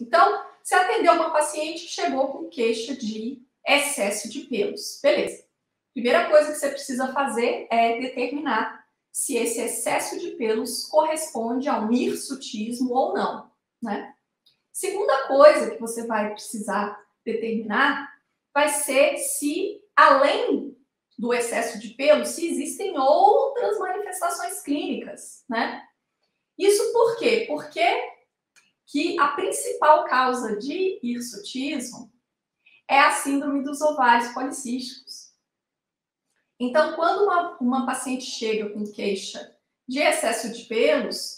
Então, você atendeu uma paciente que chegou com queixa de excesso de pelos. Beleza. Primeira coisa que você precisa fazer é determinar se esse excesso de pelos corresponde a um hirsutismo ou não, né? Segunda coisa que você vai precisar determinar vai ser se, além do excesso de pelos, se existem outras manifestações clínicas, né? Isso por quê? Porque que a principal causa de hirsutismo é a síndrome dos ovários policísticos. Então, quando uma paciente chega com queixa de excesso de pelos,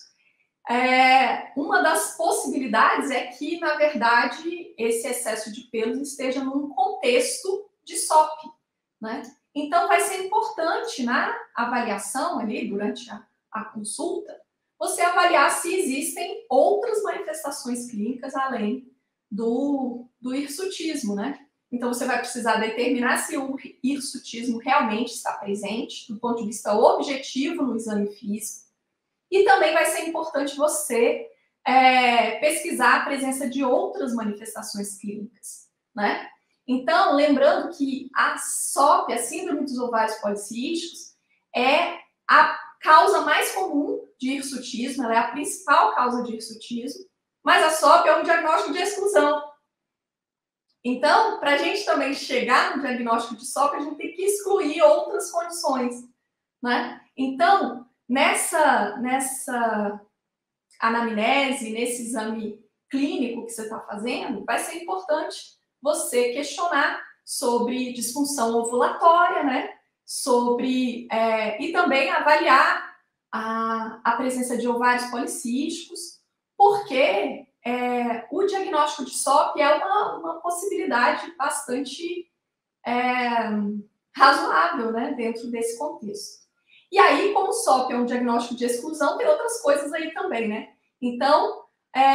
uma das possibilidades é que, na verdade, esse excesso de pelos esteja num contexto de SOP, né? Então, vai ser importante na avaliação ali, durante a consulta, você avaliar se existem outras manifestações clínicas além do hirsutismo, né? Então, você vai precisar determinar se o hirsutismo realmente está presente, do ponto de vista objetivo no exame físico. E também vai ser importante você pesquisar a presença de outras manifestações clínicas, né? Então, lembrando que a SOP, a síndrome dos ovários policísticos, é a causa mais comum de hirsutismo, ela é a principal causa de hirsutismo, mas a SOP é um diagnóstico de exclusão. Então, para a gente também chegar no diagnóstico de SOP, a gente tem que excluir outras condições, né? Então, nessa anamnese, nesse exame clínico que você está fazendo, vai ser importante você questionar sobre disfunção ovulatória, né? E também avaliar a presença de ovários policísticos, porque o diagnóstico de SOP é uma possibilidade bastante razoável, né, dentro desse contexto. E aí, como o SOP é um diagnóstico de exclusão, tem outras coisas aí também, né? Então,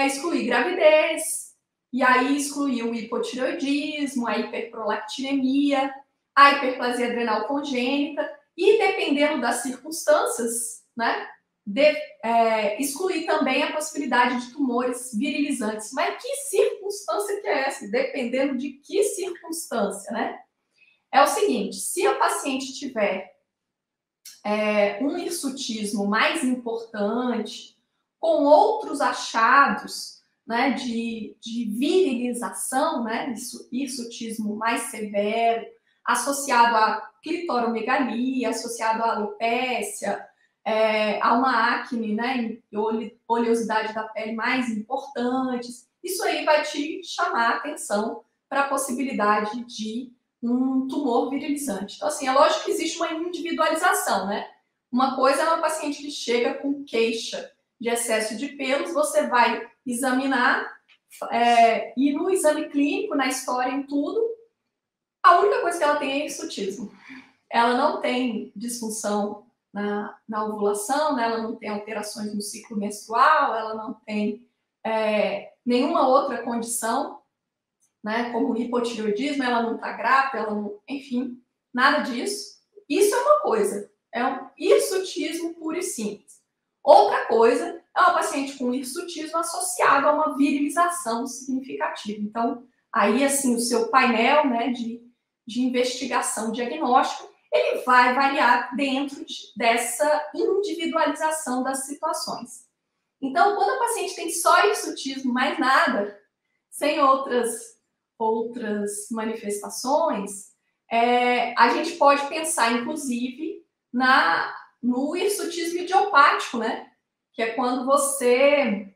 excluir gravidez, e aí excluir o hipotireoidismo, a hiperprolactinemia, a hiperplasia adrenal congênita, e dependendo das circunstâncias, né, excluir também a possibilidade de tumores virilizantes. Mas que circunstância que é essa? Dependendo de que circunstância, né? É o seguinte, se a paciente tiver um hirsutismo mais importante, com outros achados, né, de virilização, né, hirsutismo mais severo, associado à clitoromegalia, associado à alopécia, a uma acne, né, e oleosidade da pele mais importantes, isso aí vai te chamar a atenção para a possibilidade de um tumor virilizante. Então, assim, é lógico que existe uma individualização, né? Uma coisa é uma paciente que chega com queixa de excesso de pelos, você vai examinar, e no exame clínico, na história, em tudo, a única coisa que ela tem é hirsutismo. Ela não tem disfunção na ovulação, né? Ela não tem alterações no ciclo menstrual, ela não tem nenhuma outra condição, né, como hipotireoidismo, ela não está grávida, ela não, enfim, nada disso. Isso é uma coisa, é um hirsutismo puro e simples. Outra coisa é uma paciente com hirsutismo associado a uma virilização significativa. Então, aí, assim, o seu painel, né, de investigação diagnóstico, ele vai variar dentro dessa individualização das situações. Então, quando a paciente tem só hirsutismo, mais nada, sem outras manifestações, a gente pode pensar, inclusive, no hirsutismo idiopático, né? Que é quando você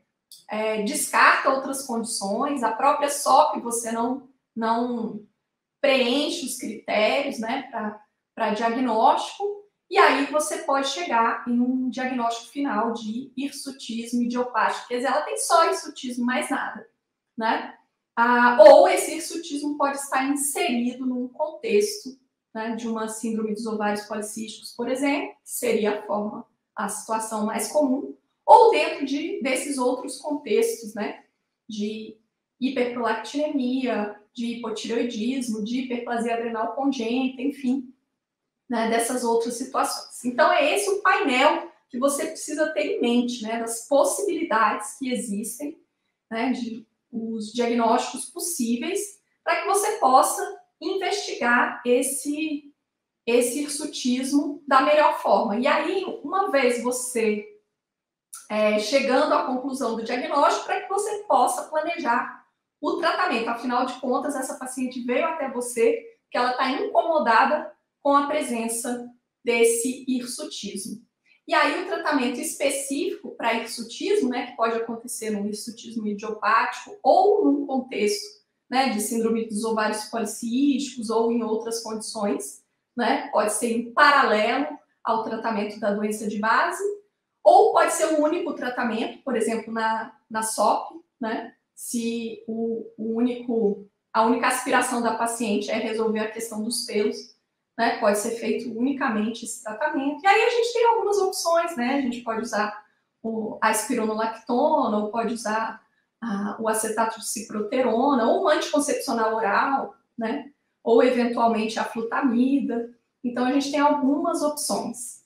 descarta outras condições, a própria SOP você não preenche os critérios, né, para diagnóstico, e aí você pode chegar em um diagnóstico final de hirsutismo idiopático, quer dizer, ela tem só hirsutismo, mais nada, né? Ou esse hirsutismo pode estar inserido num contexto, né, de uma síndrome dos ovários policísticos, por exemplo, que seria a situação mais comum, ou dentro desses outros contextos, né, de hiperprolactinemia, de hipotireoidismo, de hiperplasia adrenal congênita, enfim, né, dessas outras situações. Então, é esse o painel que você precisa ter em mente, né, das possibilidades que existem, né, de os diagnósticos possíveis para que você possa investigar esse hirsutismo da melhor forma. E aí, uma vez você chegando à conclusão do diagnóstico, para que você possa planejar o tratamento. Afinal de contas, essa paciente veio até você porque ela está incomodada com a presença desse hirsutismo. E aí, o tratamento específico para hirsutismo, né, que pode acontecer num hirsutismo idiopático ou num contexto, né, de síndrome dos ovários policísticos ou em outras condições, né, pode ser em paralelo ao tratamento da doença de base, ou pode ser um único tratamento, por exemplo, na SOP, né, se a única aspiração da paciente é resolver a questão dos pelos, né, pode ser feito unicamente esse tratamento. E aí a gente tem algumas opções, né? A gente pode usar a espironolactona, ou pode usar o acetato de ciproterona, ou um anticoncepcional oral, né? Ou eventualmente a flutamida. Então a gente tem algumas opções.